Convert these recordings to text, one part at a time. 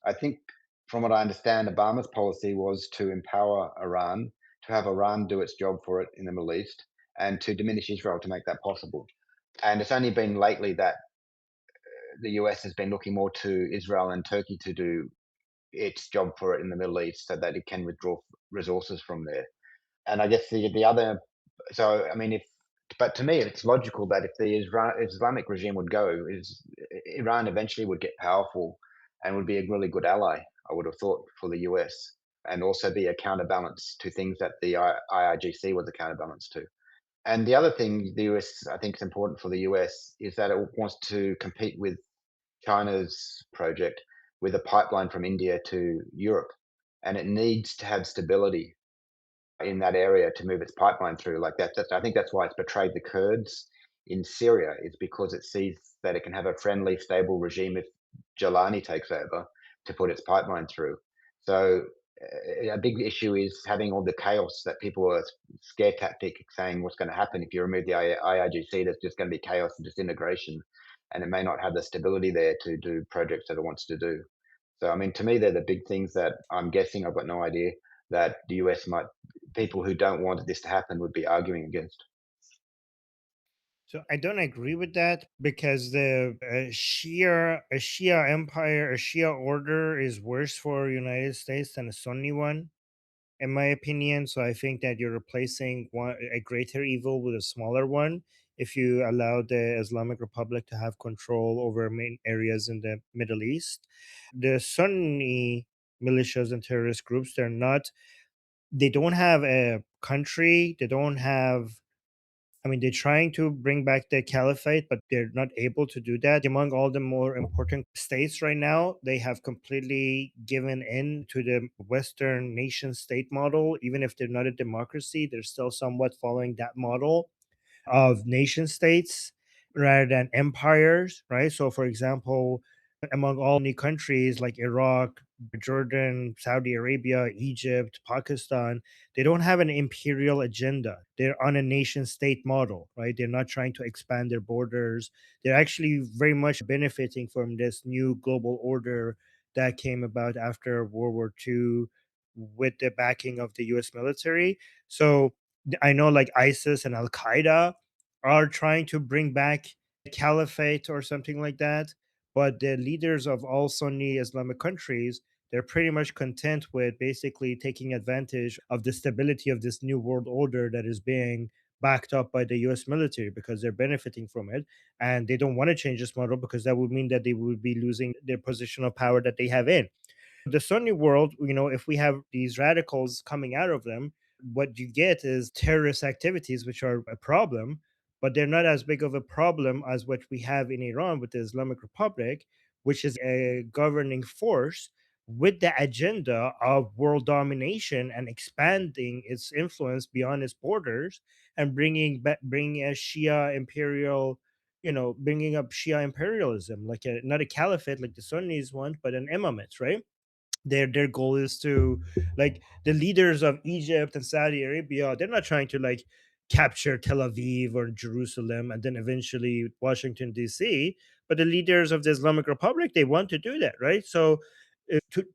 I think from what I understand, Obama's policy was to empower Iran, to have Iran do its job for it in the Middle East, and to diminish Israel to make that possible. And it's only been lately that the US has been looking more to Israel and Turkey to do its job for it in the Middle East so that it can withdraw resources from there. And I guess the other, so I mean, if but to me, it's logical that if the Islamic regime would go, is Iran eventually would get powerful and would be a really good ally. I would have thought for the US and also be a counterbalance to things that the IRGC was a counterbalance to. And the other thing the US, I think, is important for the US is that it wants to compete with China's project with a pipeline from India to Europe, and it needs to have stability in that area to move its pipeline through. Like I think that's why it's betrayed the Kurds in Syria. Is because it sees that it can have a friendly, stable regime if Jelani takes over to put its pipeline through. So a big issue is having all the chaos that people are scare tactic saying what's going to happen if you remove the IRGC. There's just going to be chaos and disintegration, and it may not have the stability there to do projects that it wants to do. So, I mean, to me, they're the big things that I'm guessing, I've got no idea, that the US might, people who don't want this to happen would be arguing against. So I don't agree with that because the Shia empire, a Shia order is worse for United States than a Sunni one, in my opinion. So I think that you're replacing a greater evil with a smaller one if you allow the Islamic Republic to have control over main areas in the Middle East. The Sunni militias and terrorist groups, they don't have a country, they don't have, I mean, they're trying to bring back the caliphate, but they're not able to do that. Among all the more important states right now, they have completely given in to the Western nation state model. Even if they're not a democracy, they're still somewhat following that model of nation states rather than empires, right? So, for example, among all new countries like Iraq, Jordan, Saudi Arabia, Egypt, Pakistan, they don't have an imperial agenda. They're on a nation state model, right? They're not trying to expand their borders. They're actually very much benefiting from this new global order that came about after World War II with the backing of the US military. So I know like ISIS and Al Qaeda are trying to bring back a caliphate or something like that. But the leaders of all Sunni Islamic countries, they're pretty much content with basically taking advantage of the stability of this new world order that is being backed up by the US military because they're benefiting from it. And they don't want to change this model because that would mean that they would be losing their position of power that they have in the Sunni world. If we have these radicals coming out of them, what you get is terrorist activities, which are a problem, but they're not as big of a problem as what we have in Iran with the Islamic Republic, which is a governing force with the agenda of world domination and expanding its influence beyond its borders and bringing a Shia imperial, bringing up Shia imperialism, like not a caliphate like the Sunnis want, but an imamate, right? Their goal is to, like, the leaders of Egypt and Saudi Arabia, they're not trying to like capture Tel Aviv or Jerusalem and then eventually Washington DC, but the leaders of the Islamic Republic, they want to do that, right? So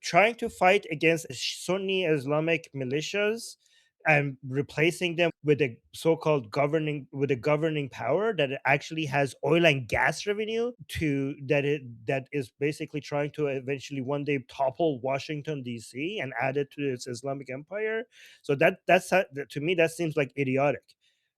trying to fight against Sunni Islamic militias and replacing them with a so-called governing power that it actually has oil and gas revenue to that is basically trying to eventually one day topple Washington DC and add it to its Islamic empire. So to me that seems like idiotic,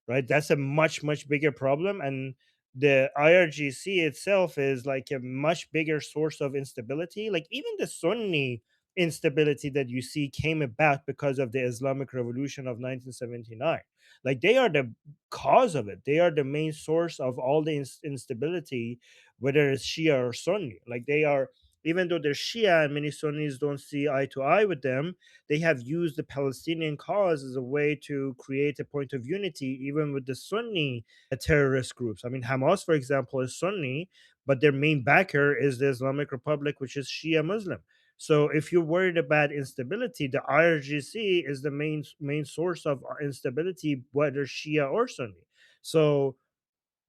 right? That's a much bigger problem, and the IRGC itself is like a much bigger source of instability. Like even the Sunni instability that you see came about because of the Islamic Revolution of 1979. Like they are the cause of it. They are the main source of all the instability, whether it's Shia or Sunni. Like they are, even though they're Shia and many Sunnis don't see eye to eye with them, they have used the Palestinian cause as a way to create a point of unity, even with the Sunni terrorist groups. I mean, Hamas, for example, is Sunni, but their main backer is the Islamic Republic, which is Shia Muslim. So if you're worried about instability, the IRGC is the main source of instability, whether Shia or Sunni. So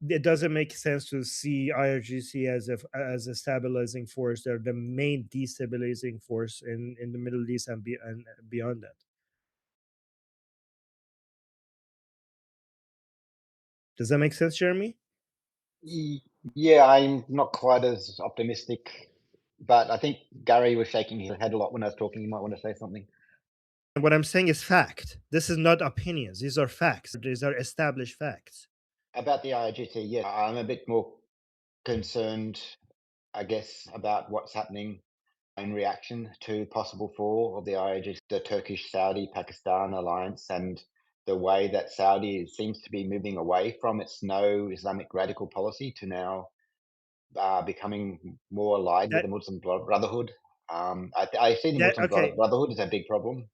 it doesn't make sense to see IRGC as as a stabilizing force. They're the main destabilizing force in the Middle East and beyond that. Does that make sense, Jeremy? Y- Yeah, I'm not quite as optimistic, but I think Gary was shaking his head a lot when I was talking. You might want to say something And what I'm saying is fact. This is not opinions. These are facts. These are established facts. about the IRGC. Yeah, I'm a bit more concerned, I guess, about what's happening in reaction to possible fall of the IRGC, the Turkish Saudi Pakistan alliance, and the way that Saudi seems to be moving away from its no Islamic radical policy to now becoming more allied with That the Muslim Brotherhood. I see the that Muslim okay. Brotherhood as a big problem.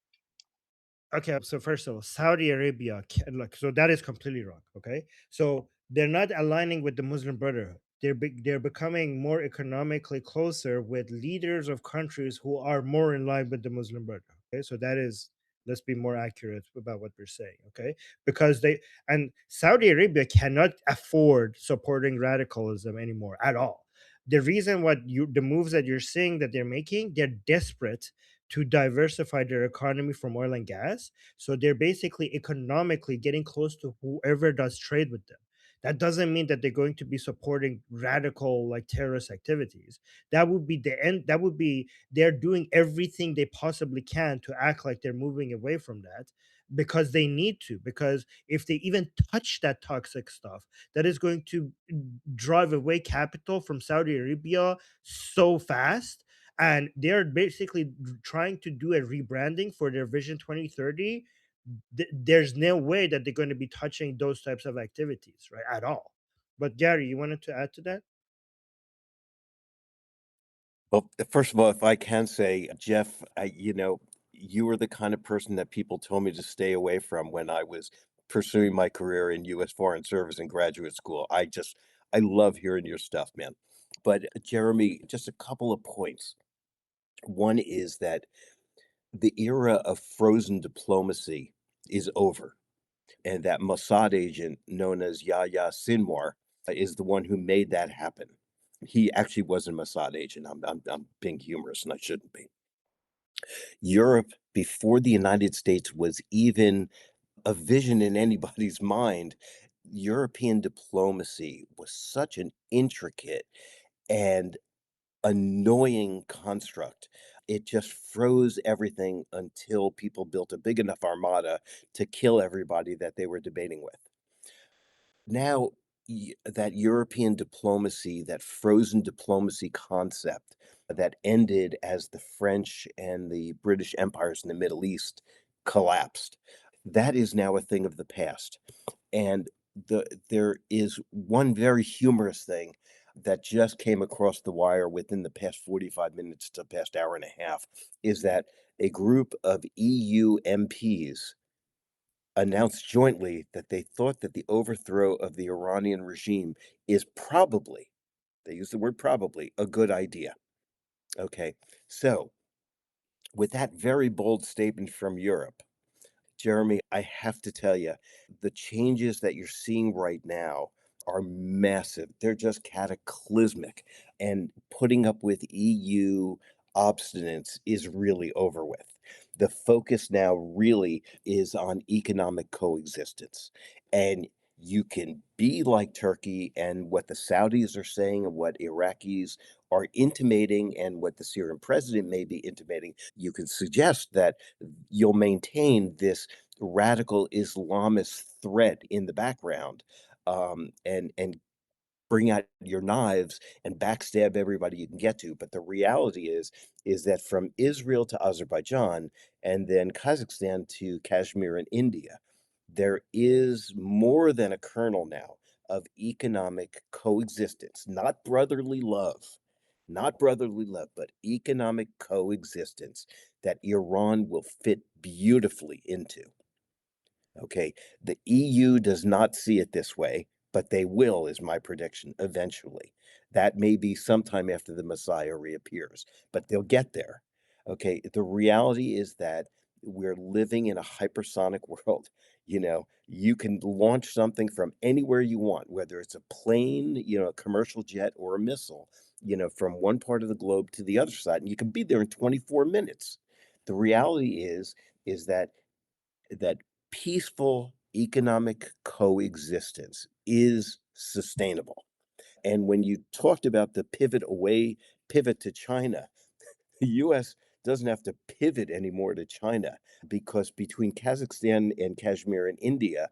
Okay, so first of all, Saudi Arabia, like, so that is completely wrong. Okay, so they're not aligning with the Muslim Brotherhood. They're becoming more economically closer with leaders of countries who are more in line with the Muslim Brotherhood. Okay, so that is, let's be more accurate about what we're saying. Okay, because they and Saudi Arabia cannot afford supporting radicalism anymore at all. The reason the moves that you're seeing that they're making, they're desperate to diversify their economy from oil and gas. So they're basically economically getting close to whoever does trade with them. That doesn't mean that they're going to be supporting radical like terrorist activities. That would be the end. That would be they're doing everything they possibly can to act like they're moving away from that because they need to. Because if they even touch that toxic stuff, that is going to drive away capital from Saudi Arabia so fast, and they're basically trying to do a rebranding for their Vision 2030. There's no way that they're going to be touching those types of activities, right, at all. But Gary, you wanted to add to that? Well, first of all, if I can say, Jeff, you were the kind of person that people told me to stay away from when I was pursuing my career in U.S. Foreign Service and graduate school. I love hearing your stuff, man. But Jeremy, just a couple of points. One is that the era of frozen diplomacy is over, and that Mossad agent known as Yahya Sinwar is the one who made that happen. He actually was a Mossad agent. I'm being humorous, and I shouldn't be. Europe, before the United States was even a vision in anybody's mind, European diplomacy was such an intricate and annoying construct. It just froze everything until people built a big enough armada to kill everybody that they were debating with. Now, that European diplomacy, that frozen diplomacy concept that ended as the French and the British empires in the Middle East collapsed, that is now a thing of the past. And there is one very humorous thing that just came across the wire within the past 45 minutes to past hour and a half is that a group of EU MPs announced jointly that they thought that the overthrow of the Iranian regime is probably, they use the word probably, a good idea. Okay. So, with that very bold statement from Europe, Jeremy, I have to tell you, the changes that you're seeing right now are massive. They're just cataclysmic. And putting up with EU obstinance is really over with. The focus now really is on economic coexistence. And you can be like Turkey and what the Saudis are saying and what Iraqis are intimating and what the Syrian president may be intimating. You can suggest that you'll maintain this radical Islamist threat in the background, and bring out your knives and backstab everybody you can get to. But the reality is that from Israel to Azerbaijan and then Kazakhstan to Kashmir and India, there is more than a kernel now of economic coexistence, not brotherly love, not brotherly love, but economic coexistence that Iran will fit beautifully into. Okay. The EU does not see it this way, but they will, is my prediction, eventually. That may be sometime after the Messiah reappears, but they'll get there. Okay. The reality is that we're living in a hypersonic world. You can launch something from anywhere you want, whether it's a plane, a commercial jet, or a missile, from one part of the globe to the other side, and you can be there in 24 minutes. The reality is that peaceful economic coexistence is sustainable. And when you talked about the pivot to China, the US doesn't have to pivot anymore to China, because between Kazakhstan and Kashmir and India,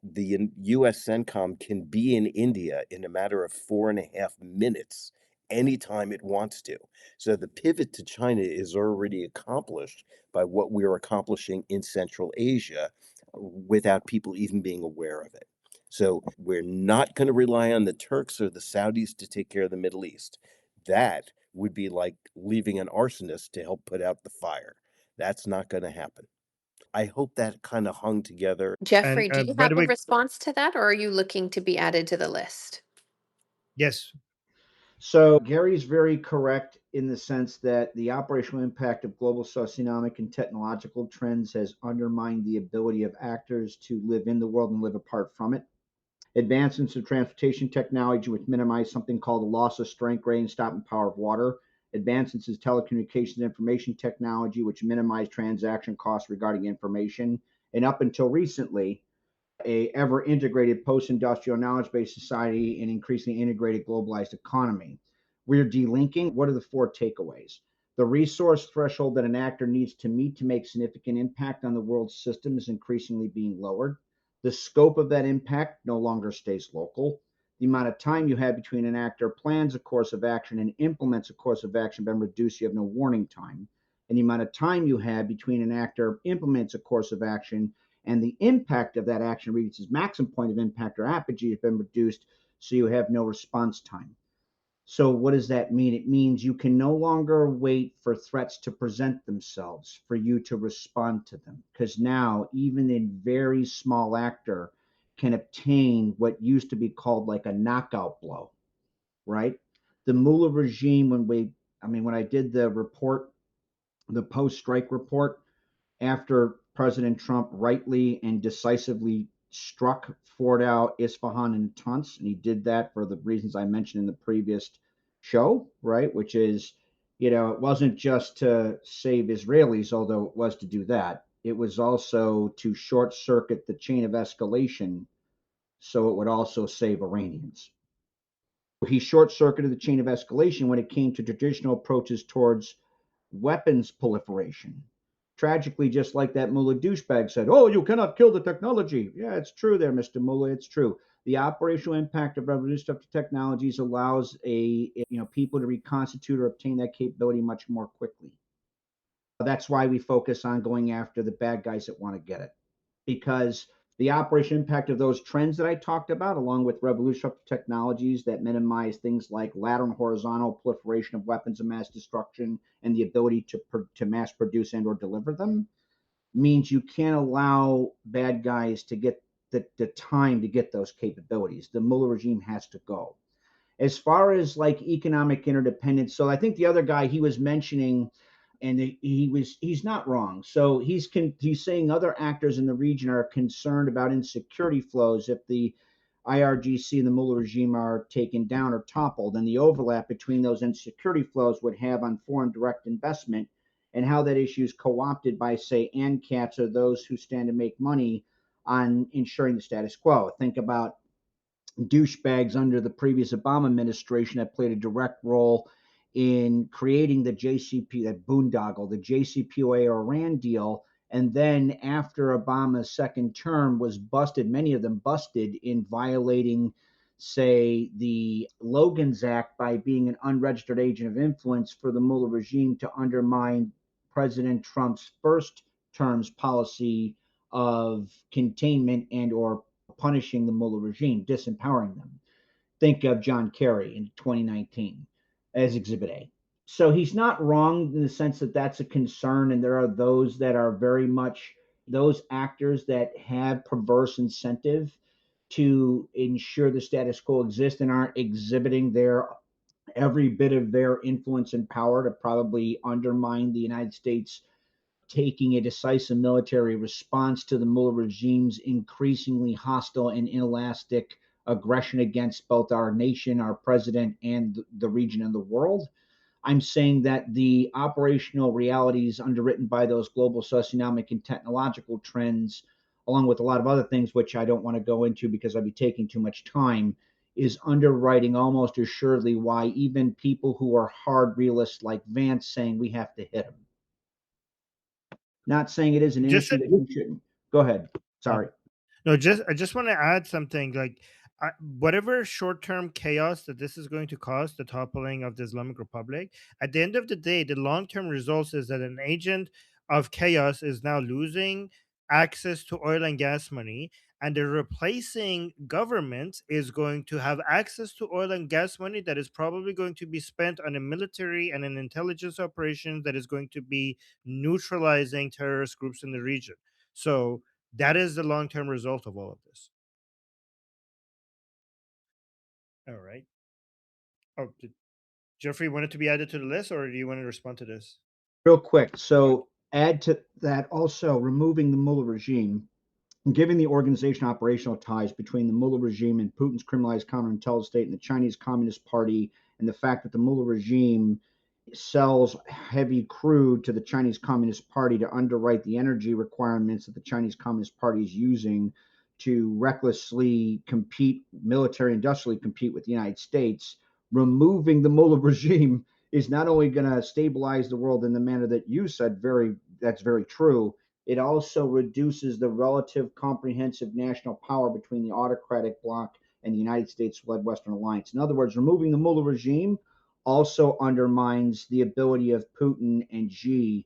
the US CENTCOM can be in India in a matter of 4.5 minutes anytime it wants to. So the pivot to China is already accomplished by what we're accomplishing in Central Asia without people even being aware of it. So we're not going to rely on the Turks or the Saudis to take care of the Middle East. That would be like leaving an arsonist to help put out the fire. That's not going to happen. I hope that kind of hung together. And Jeffrey, do you by the have a way, response to that, or are you looking to be added to the list? yes, So Gary's very correct in the sense that the operational impact of global socioeconomic and technological trends has undermined the ability of actors to live in the world and live apart from it. Advancements in transportation technology, which minimize something called the loss of strength, gradient, and stopping power of water. Advancements in telecommunications information technology, which minimize transaction costs regarding information. And up until recently, a ever integrated post-industrial knowledge-based society and increasingly integrated globalized economy. We're delinking. What are the four takeaways? The resource threshold that an actor needs to meet to make significant impact on the world system is increasingly being lowered. The scope of that impact no longer stays local. The amount of time you have between an actor plans a course of action and implements a course of action been reduced. You have no warning time. And the amount of time you have between an actor implements a course of action and the impact of that action reaches its maximum point of impact or apogee has been reduced, so you have no response time. So what does that mean? It means you can no longer wait for threats to present themselves for you to respond to them, because now even a very small actor can obtain what used to be called like a knockout blow, right? The Mullah regime, when I did the report, the post-strike report, after President Trump rightly and decisively struck Fordow, Isfahan, and Natanz, and he did that for the reasons I mentioned in the previous show, right? Which is, it wasn't just to save Israelis, although it was to do that. It was also to short circuit the chain of escalation so it would also save Iranians. He short circuited the chain of escalation when it came to traditional approaches towards weapons proliferation. Tragically, just like that Mullah douchebag said, "Oh, you cannot kill the technology." Yeah, it's true there, Mr. Mullah. It's true. The operational impact of revolutionary technologies allows people to reconstitute or obtain that capability much more quickly. That's why we focus on going after the bad guys that want to get it, because the operation impact of those trends that I talked about, along with revolutionary technologies that minimize things like lateral and horizontal proliferation of weapons of mass destruction and the ability to mass produce and or deliver them, means you can't allow bad guys to get the time to get those capabilities. The Mullah regime has to go. As far as like economic interdependence, so I think the other guy he was mentioning, and he's not wrong. So he's saying other actors in the region are concerned about insecurity flows if the IRGC and the Mullah regime are taken down or toppled, and the overlap between those insecurity flows would have on foreign direct investment, and how that issue is co-opted by, say, ANCATs or those who stand to make money on ensuring the status quo. Think about douchebags under the previous Obama administration that played a direct role in creating the JCP, that boondoggle, the JCPOA or Iran deal. And then after Obama's second term was busted, many of them busted in violating, say, the Logan's Act by being an unregistered agent of influence for the Mullah regime to undermine President Trump's first term's policy of containment and or punishing the Mullah regime, disempowering them. Think of John Kerry in 2019 as Exhibit A. So he's not wrong in the sense that that's a concern, and there are those that are very much those actors that have perverse incentive to ensure the status quo exists and aren't exhibiting their every bit of their influence and power to probably undermine the United States taking a decisive military response to the Mullah regime's increasingly hostile and inelastic aggression against both our nation, our president, and the region and the world. I'm saying that the operational realities underwritten by those global socioeconomic and technological trends, along with a lot of other things, which I don't want to go into because I'd be taking too much time, is underwriting almost assuredly why even people who are hard realists like Vance saying we have to hit them. Not saying it is an Just issue that you shouldn't. Go ahead. Sorry. No, I just want to add something. Like, whatever short-term chaos that this is going to cause, the toppling of the Islamic Republic, at the end of the day, the long-term results is that an agent of chaos is now losing access to oil and gas money, and the replacing government is going to have access to oil and gas money that is probably going to be spent on a military and an intelligence operation that is going to be neutralizing terrorist groups in the region. So that is the long-term result of all of this. All right. Oh, did Jeffrey wanted to be added to the list, or do you want to respond to this? Real quick. So add to that also removing the Mullah regime, given the organization operational ties between the Mullah regime and Putin's criminalized counterintelligence state and the Chinese Communist Party, and the fact that the Mullah regime sells heavy crude to the Chinese Communist Party to underwrite the energy requirements that the Chinese Communist Party is using to recklessly compete, military industrially compete with the United States. Removing the Mullah regime is not only going to stabilize the world in the manner that you said, that's very true. It also reduces the relative comprehensive national power between the autocratic bloc and the United States-led Western alliance. In other words, removing the Mullah regime also undermines the ability of Putin and Xi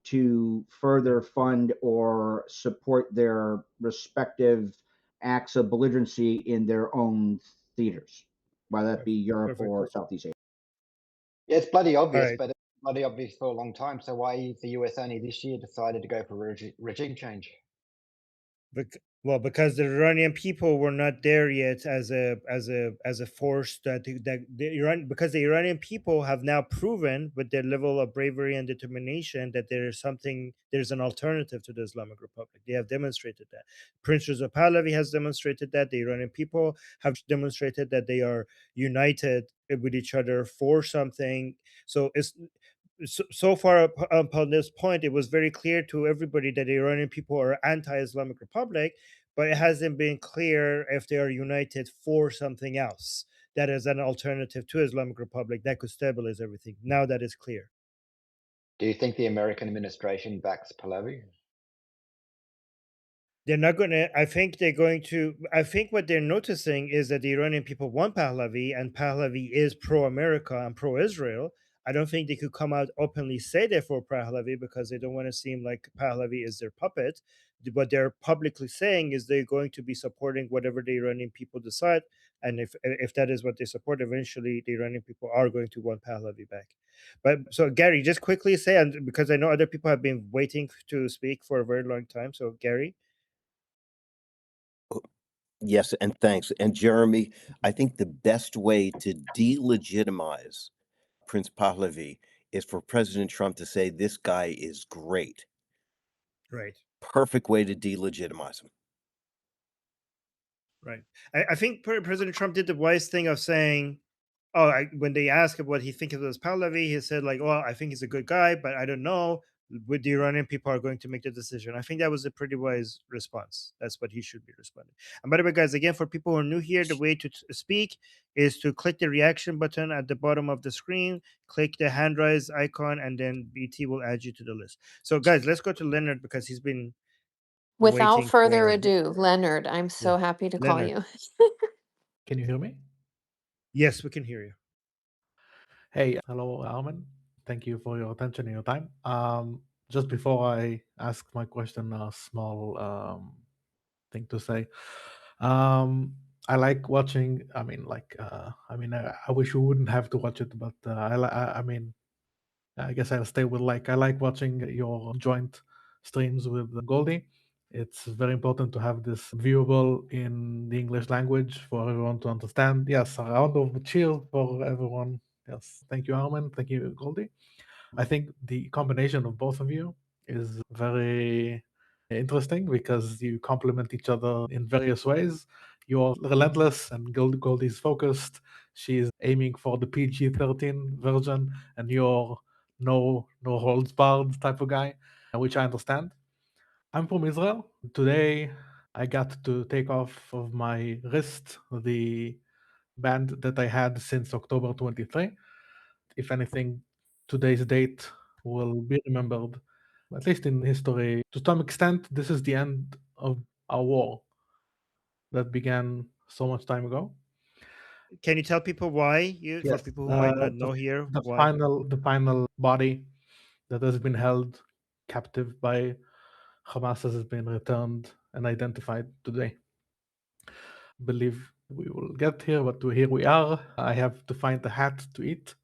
to further fund or support their respective acts of belligerency in their own theaters, whether that be Europe Perfect. or Southeast Asia. Yeah, it's bloody obvious, right. but it's bloody obvious for a long time. So why has the US only this year decided to go for regime change? Well, because the Iranian people were not there yet as a force that because the Iranian people have now proven with their level of bravery and determination that there's an alternative to the Islamic Republic. They have demonstrated that. Prince Reza Pahlavi has demonstrated that. The Iranian people have demonstrated that they are united with each other for something. So it's so far upon this point, it was very clear to everybody that the Iranian people are anti-Islamic Republic, but it hasn't been clear if they are united for something else that is an alternative to Islamic Republic that could stabilize everything. Now that is clear. Do you think the American administration backs Pahlavi? They're not going to, I think they're going to, I think what they're noticing is that the Iranian people want Pahlavi, and Pahlavi is pro-America and pro-Israel. I don't think they could come out openly say they're for Pahlavi because they don't want to seem like Pahlavi is their puppet. What they're publicly saying is they're going to be supporting whatever the Iranian people decide. And if that is what they support, eventually the Iranian people are going to want Pahlavi back. But so, Gary, just quickly say, and because I know other people have been waiting to speak for a very long time. So, Gary. Yes, and thanks. And Jeremy, I think the best way to delegitimize Prince Pahlavi is for President Trump to say this guy is great. Right. Perfect way to delegitimize him. Right. I think President Trump did the wise thing of saying, "Oh, when they asked him what he thinks of this Pahlavi, he said like, well, I think he's a good guy, but I don't know. With the Iranian people are going to make the decision." I think that was a pretty wise response. That's what he should be responding. And by the way, guys, again, for people who are new here, the way to speak is to click the reaction button at the bottom of the screen, click the hand raise icon, and then BT will add you to the list. So, guys, let's go to Leonard because he's been Without waiting further for. ado, Leonard, I'm so Yeah, happy to call Leonard. you. Can you hear me? Yes, we can hear you. Hey, hello, Armin. Thank you for your attention and your time. Just before I ask my question, a small thing to say. I like watching. I wish you wouldn't have to watch it, but I guess I'll stay with I like watching your joint streams with Goldie. It's very important to have this viewable in the English language for everyone to understand. Yes, a round of cheer for everyone. Yes, thank you, Armin. Thank you, Goldie. I think the combination of both of you is very interesting because you complement each other in various ways. You're relentless and Goldie's focused. She's aiming for the PG-13 version, and you're no holds barred type of guy, which I understand. I'm from Israel. Today, I got to take off of my wrist the band that I had since October 23. If anything, today's date will be remembered, at least in history. To some extent, this is the end of our war that began so much time ago. Can you tell people why? For Yes, people who might not know here, the why? final body that has been held captive by Hamas has been returned and identified today. Believe we will get here, but here we are. I have to find a hat to eat.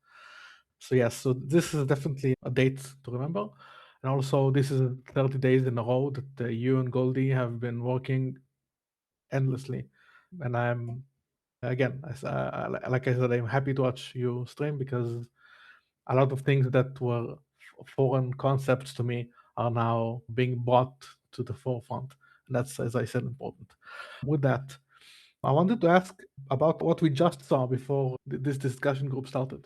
So yes, so this is definitely a date to remember. And also, this is 30 days in a row that you and Goldie have been working endlessly. And I'm, again, like I said, I'm happy to watch you stream because a lot of things that were foreign concepts to me are now being brought to the forefront. And that's, as I said, important. With that, I wanted to ask about what we just saw before this discussion group started.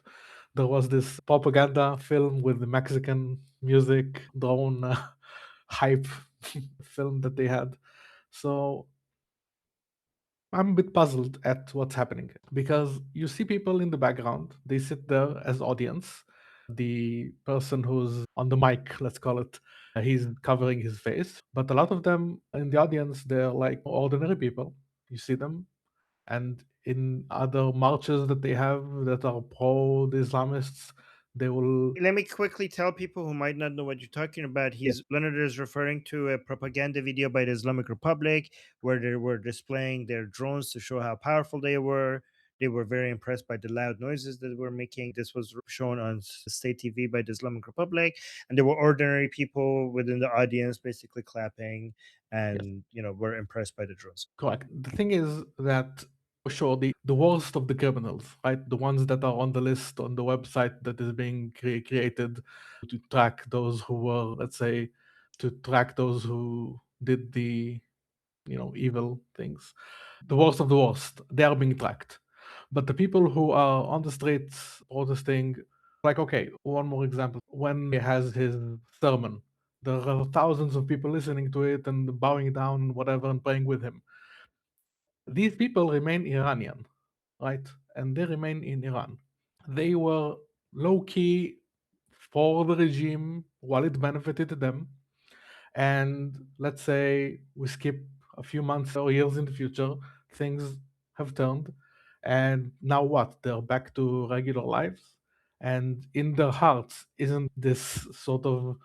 There was this propaganda film with the Mexican music, drone hype film that they had. So I'm a bit puzzled at what's happening because you see people in the background, they sit there as audience. The person who's on the mic, let's call it, he's covering his face. But a lot of them in the audience, they're like ordinary people. You see them. And in other marches that they have that are pro the Islamists, they will. Let me quickly tell people who might not know what you're talking about. Leonard is referring to a propaganda video by the Islamic Republic where they were displaying their drones to show how powerful they were. They were very impressed by the loud noises that we're making. This was shown on state TV by the Islamic Republic, and there were ordinary people within the audience basically clapping and were impressed by the drones. Correct. The thing is that for sure the worst of the criminals, right? The ones that are on the list on the website that is being created to track those who were, let's say, to track those who did the evil things. The worst of the worst, they are being tracked. But the people who are on the streets protesting, like, okay, one more example. When he has his sermon, there are thousands of people listening to it and bowing down, whatever, and praying with him. These people remain Iranian, right? And they remain in Iran. They were low key for the regime while it benefited them. And let's say we skip a few months or years in the future, things have turned. And now what? They're back to regular lives. And in their hearts, isn't this sort of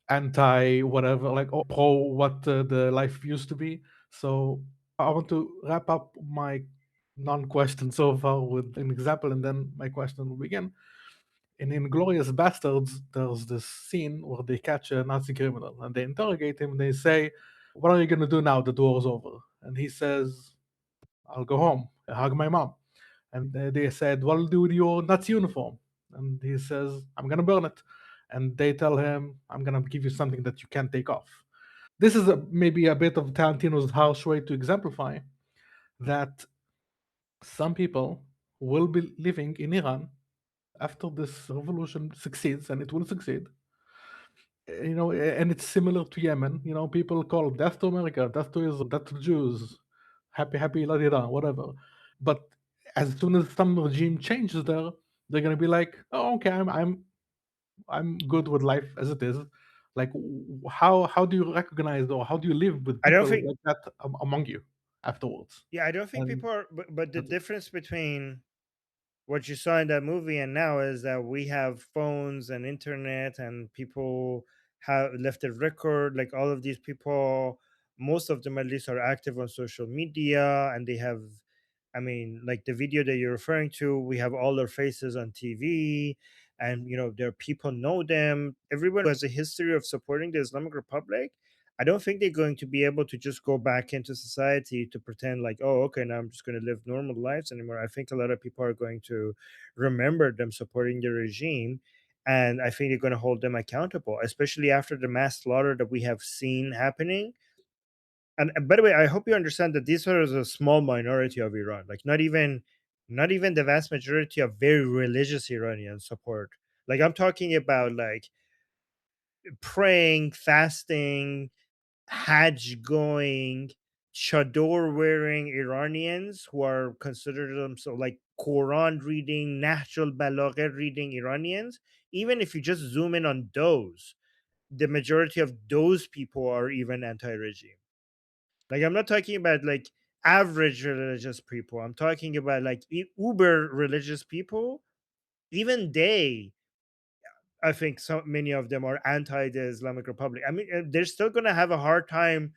anti whatever, like pro what the life used to be? So I want to wrap up my non-question so far with an example, and then my question will begin. In Inglorious Bastards, there's this scene where they catch a Nazi criminal and they interrogate him. And they say, "What are you going to do now that the war's over?" And he says, "I'll go home, I hug my mom." And they said, "What'll you do with your Nazi uniform?" And he says, "I'm going to burn it." And they tell him, "I'm going to give you something that you can't take off." This is maybe a bit of Tarantino's harsh way to exemplify that some people will be living in Iran after this revolution succeeds, and it will succeed. And it's similar to Yemen. People call death to America, death to Israel, death to Jews, happy la di da, whatever. But as soon as some regime changes there, they're gonna be like, "Oh, okay, I'm good with life as it is." Like, how do you recognize or how do you live with I don't people think, like that among you afterwards? yeah, I don't think And people are, but the that's it. difference between what you saw in that movie and now is that we have phones and internet and people have left a record, like all of these people, most of them at least are active on social media, and they have, I mean, like the video that you're referring to, we have all their faces on TV, and their people know them. Everyone who has a history of supporting the Islamic Republic, I don't think they're going to be able to just go back into society to pretend like, oh, okay, now I'm just going to live normal lives anymore. I think a lot of people are going to remember them supporting the regime. And I think they're going to hold them accountable, especially after the mass slaughter that we have seen happening. And by the way, I hope you understand that these are a small minority of Iran, like not even the vast majority of very religious Iranians support. Like I'm talking about like praying, fasting, Hajj going, chador wearing Iranians who are considered themselves like Quran reading, Nahjul Balagha reading Iranians. Even if you just zoom in on those, the majority of those people are even anti-regime. Like I'm not talking about like average religious people. I'm talking about like uber religious people. Even they, I think so many of them are anti the Islamic Republic. I mean, they're still going to have a hard time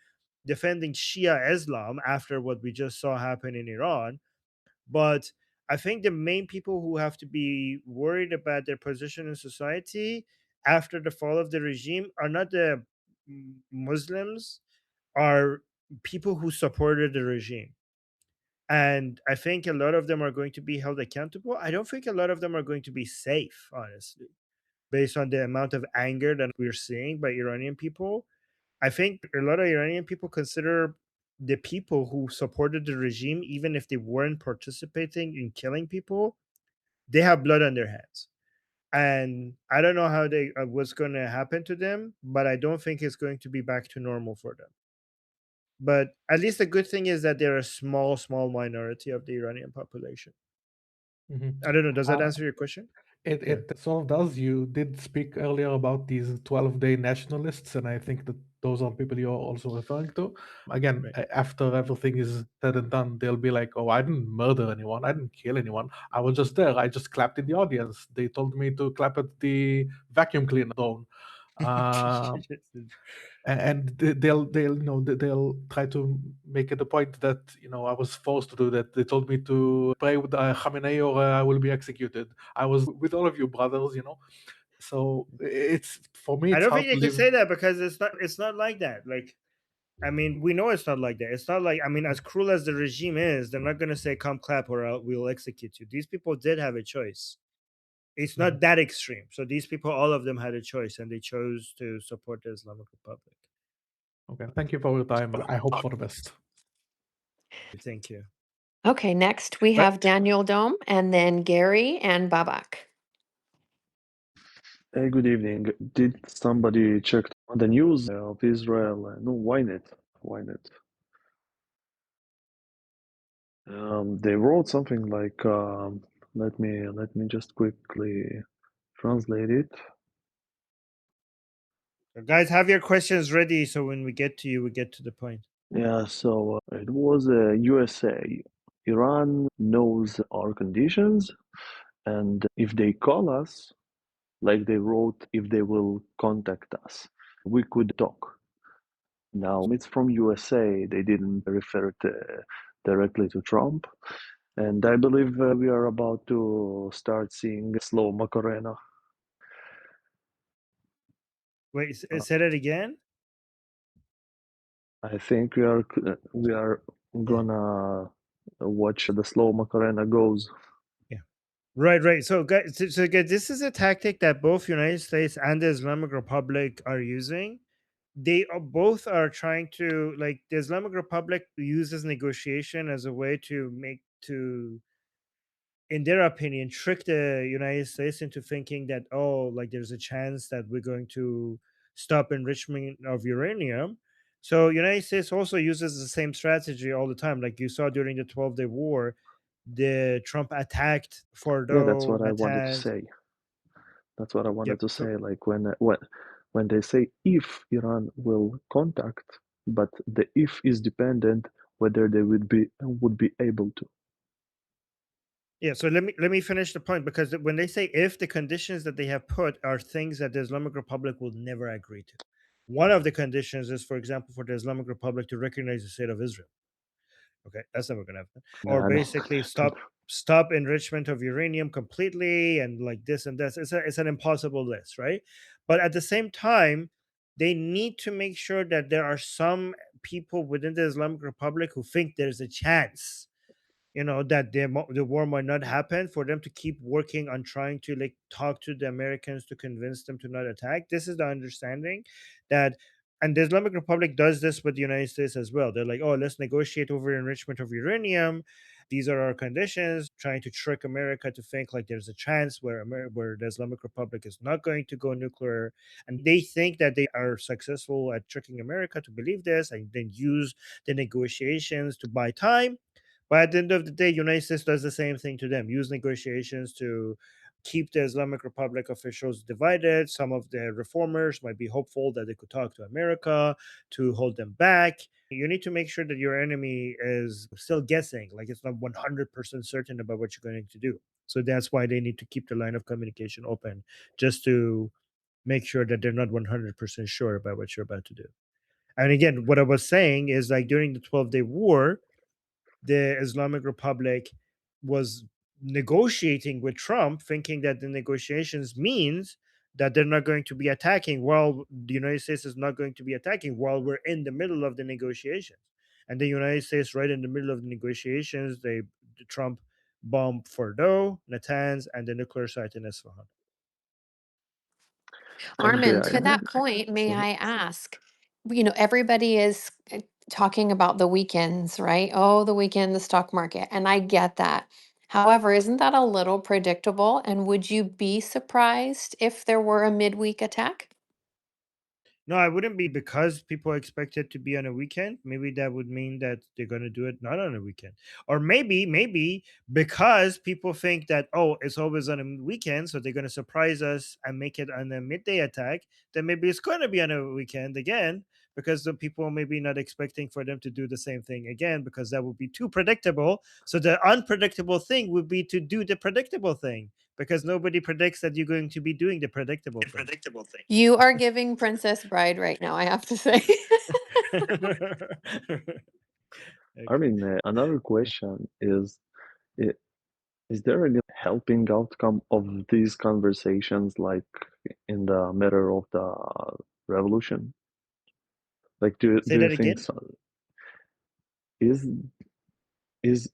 defending Shia Islam after what we just saw happen in Iran. But I think the main people who have to be worried about their position in society after the fall of the regime are not the Muslims, are people who supported the regime. And I think a lot of them are going to be held accountable. I don't think a lot of them are going to be safe, honestly, based on the amount of anger that we're seeing by Iranian people. I think a lot of Iranian people consider the people who supported the regime, even if they weren't participating in killing people, they have blood on their hands. And I don't know how they what's going to happen to them, but I don't think it's going to be back to normal for them. But at least the good thing is that they're a small minority of the Iranian population. I don't know. Does that answer your question? It sort of does. You did speak earlier about these 12-day nationalists, and I think that those are people you're also referring to. Again, after everything is said and done, they'll be like, oh, I didn't murder anyone. I didn't kill anyone. I was just there. I just clapped in the audience. They told me to clap at the vacuum cleaner zone. And they'll try to make it a point that I was forced to do that. They told me to pray with Khamenei or I will be executed. I was with all of you brothers, So it's for me. I It's don't hard think to they can live. say that because it's not like that. Like, I mean, we know it's not like that. It's not like, I mean, as cruel as the regime is, they're not going to say, come clap or we'll execute you. These people did have a choice. It's not that extreme. So these people, all of them had a choice and they chose to support the Islamic Republic. Okay, thank you for your time. I hope for the best. Thank you. Okay, next we have Daniel Dome and then Gary and Babak. Hey, good evening. Did somebody check the news of Israel? No, why not? Why not? They wrote something like, let me just quickly translate it. So guys, have your questions ready so when we get to you, we get to the point. Yeah, so it was USA. Iran knows our conditions, and if they call us, like they wrote, if they will contact us, we could talk. Now, it's from USA. They didn't refer it directly to Trump. And I believe we are about to start seeing slow Macarena. Wait, say that again? I think we are gonna watch the slow Macarena goes. Yeah. Right. So guys, guys, this is a tactic that both United States and the Islamic Republic are using. They both are trying to, like, the Islamic Republic uses negotiation as a way to, in their opinion, trick the United States into thinking that, oh, like there's a chance that we're going to stop enrichment of uranium. So United States also uses the same strategy all the time. Like you saw during the 12-day war, the Trump attacked Yeah, that's Fordo, what I wanted to Natanz. say. That's what I wanted Yep. to say. Like when they say if Iran will contact, but the if is dependent whether they would be able to. Yeah, so let me finish the point, because when they say if, the conditions that they have put are things that the Islamic Republic will never agree to. One of the conditions is, for example, for the Islamic Republic to recognize the state of Israel. Okay, that's never going to happen. Or Nah, no. basically stop enrichment of uranium completely, and like this and this. It's an impossible list, right? But at the same time, they need to make sure that there are some people within the Islamic Republic who think there's a chance that the war might not happen, for them to keep working on trying to like talk to the Americans to convince them to not attack. This is the understanding that, and the Islamic Republic does this with the United States as well. They're like, oh, let's negotiate over enrichment of uranium. These are our conditions, trying to trick America to think like there's a chance where where the Islamic Republic is not going to go nuclear. And they think that they are successful at tricking America to believe this, and then use the negotiations to buy time. But at the end of the day, United States does the same thing to them, use negotiations to keep the Islamic Republic officials divided. Some of the reformers might be hopeful that they could talk to America to hold them back. You need to make sure that your enemy is still guessing, like it's not 100% certain about what you're going to do. So that's why they need to keep the line of communication open, just to make sure that they're not 100% sure about what you're about to do. And again, what I was saying is like during the 12-day war, the Islamic Republic was negotiating with Trump, thinking that the negotiations means that they're not going to be attacking while the United States is not going to be attacking while we're in the middle of the negotiations. And the United States, right in the middle of the negotiations, Trump bombed Fordo, Natanz, and the nuclear site in Isfahan. And Armin, to I have, that point, may sorry. I ask, everybody is talking about the weekends, right? Oh, the weekend, the stock market. And I get that. However, isn't that a little predictable? And would you be surprised if there were a midweek attack? No, I wouldn't be, because people expect it to be on a weekend. Maybe that would mean that they're going to do it not on a weekend. Or maybe because people think that, oh, it's always on a weekend, so they're going to surprise us and make it on a midday attack. Then maybe it's going to be on a weekend again, because the people maybe not expecting for them to do the same thing again, because that would be too predictable. So the unpredictable thing would be to do the predictable thing, because nobody predicts that you're going to be doing the predictable thing. You are giving Princess Bride right now, I have to say. I mean, another question is, i- is there any helping outcome of these conversations, like in the matter of the revolution? Like, Say do you that think again. so, is is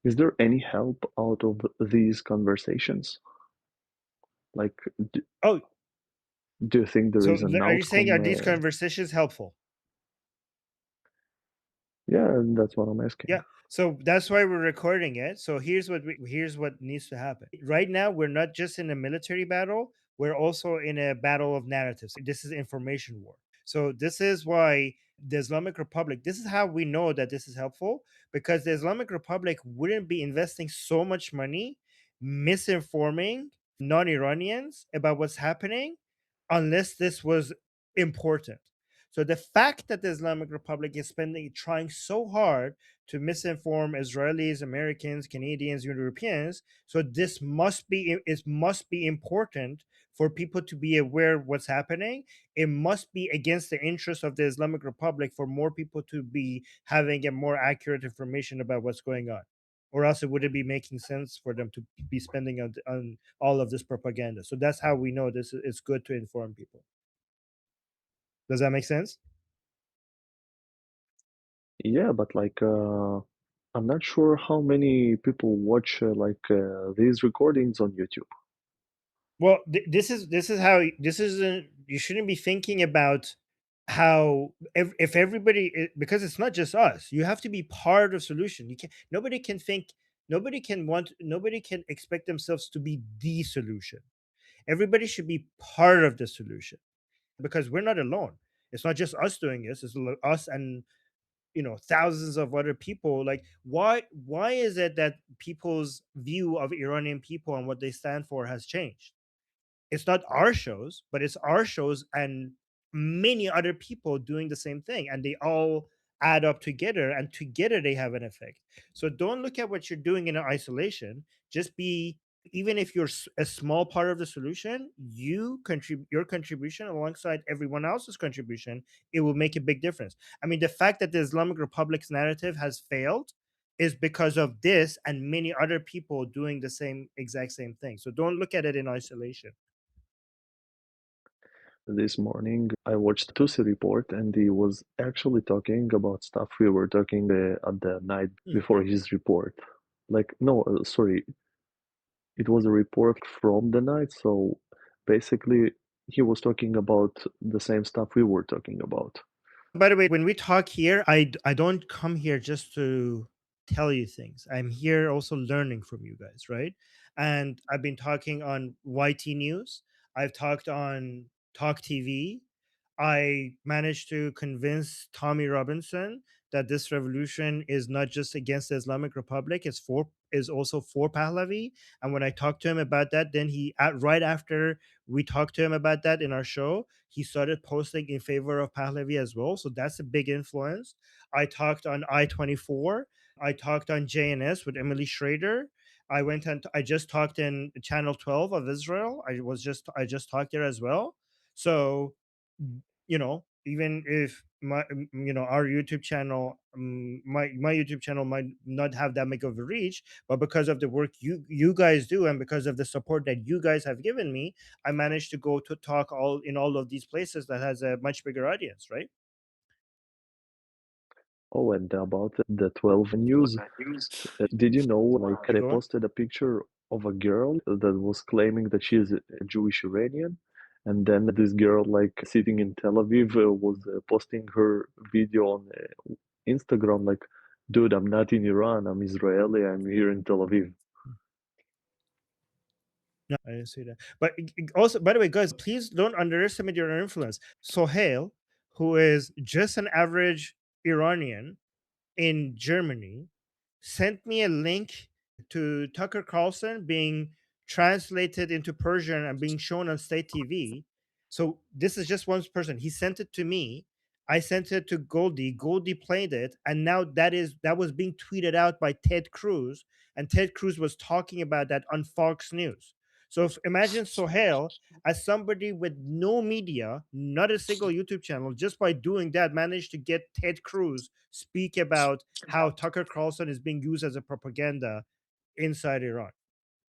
is there any help out of these conversations? Like, Oh, do you think there so is an are you saying, are outcome? these conversations helpful? Yeah, that's what I'm asking. Yeah. So that's why we're recording it. So here's what needs to happen. Right now, we're not just in a military battle. We're also in a battle of narratives. This is information war. So this is why the Islamic Republic, this is how we know that this is helpful, because the Islamic Republic wouldn't be investing so much money misinforming non-Iranians about what's happening unless this was important. So the fact that the Islamic Republic is trying so hard to misinform Israelis, Americans, Canadians, Europeans, so this must be, it must be important for people to be aware of what's happening. It must be against the interest of the Islamic Republic for more people to be having a more accurate information about what's going on, or else it wouldn't be making sense for them to be spending on all of this propaganda. So that's how we know this is good to inform people. Does that make sense? Yeah, but like, I'm not sure how many people watch these recordings on YouTube. Well, this is how this isn't. You shouldn't be thinking about how if everybody, because it's not just us. You have to be part of solution. You can Nobody can think. Nobody can expect themselves to be the solution. Everybody should be part of the solution, because we're not alone. It's not just us doing this. It's us and thousands of other people. Like, why is it that people's view of Iranian people and what they stand for has changed? It's not our shows, but it's our shows and many other people doing the same thing, and they all add up together, and together they have an effect. So don't look at what you're doing in isolation. Just be, even if you're a small part of the solution, you contribute your contribution alongside everyone else's contribution. It will make a big difference. I mean, the fact that the Islamic Republic's narrative has failed is because of this and many other people doing the exact same thing. So don't look at it in isolation. This morning, I watched Tusi report, and he was actually talking about stuff we were talking at the night before his report. Like, no, sorry, it was a report from the night. So basically, he was talking about the same stuff we were talking about. By the way, when we talk here, I don't come here just to tell you things. I'm here also learning from you guys, right? And I've been talking on YT News. I've talked on Talk TV. I managed to convince Tommy Robinson that this revolution is not just against the Islamic Republic, is also for Pahlavi. And when I talked to him about that, then right after we talked to him about that in our show, he started posting in favor of Pahlavi as well. So that's a big influence. I talked on I-24. I talked on JNS with Emily Schrader. I just talked in Channel 12 of Israel. I just talked there as well. So, even if our YouTube channel, my YouTube channel might not have that big of a reach, but because of the work you guys do and because of the support that you guys have given me, I managed to go to talk all of these places that has a much bigger audience, right? Oh, and about the 12 news, did you know, like, they Go on. posted a picture of a girl that was claiming that she is a Jewish Iranian, and then this girl, like, sitting in Tel Aviv, was posting her video on Instagram, like, dude, I'm not in Iran, I'm Israeli, I'm here in Tel Aviv. No, I didn't see that. But also, by the way, guys, please don't underestimate your influence. Sohail, who is just an average Iranian in Germany, sent me a link to Tucker Carlson being translated into Persian and being shown on state TV. So this is just one person. He sent it to me. I sent it to Goldie. Goldie played it, and now that was being tweeted out by Ted Cruz, and Ted Cruz was talking about that on Fox News. So imagine Sohail as somebody with no media, not a single YouTube channel, just by doing that, managed to get Ted Cruz speak about how Tucker Carlson is being used as a propaganda inside Iran.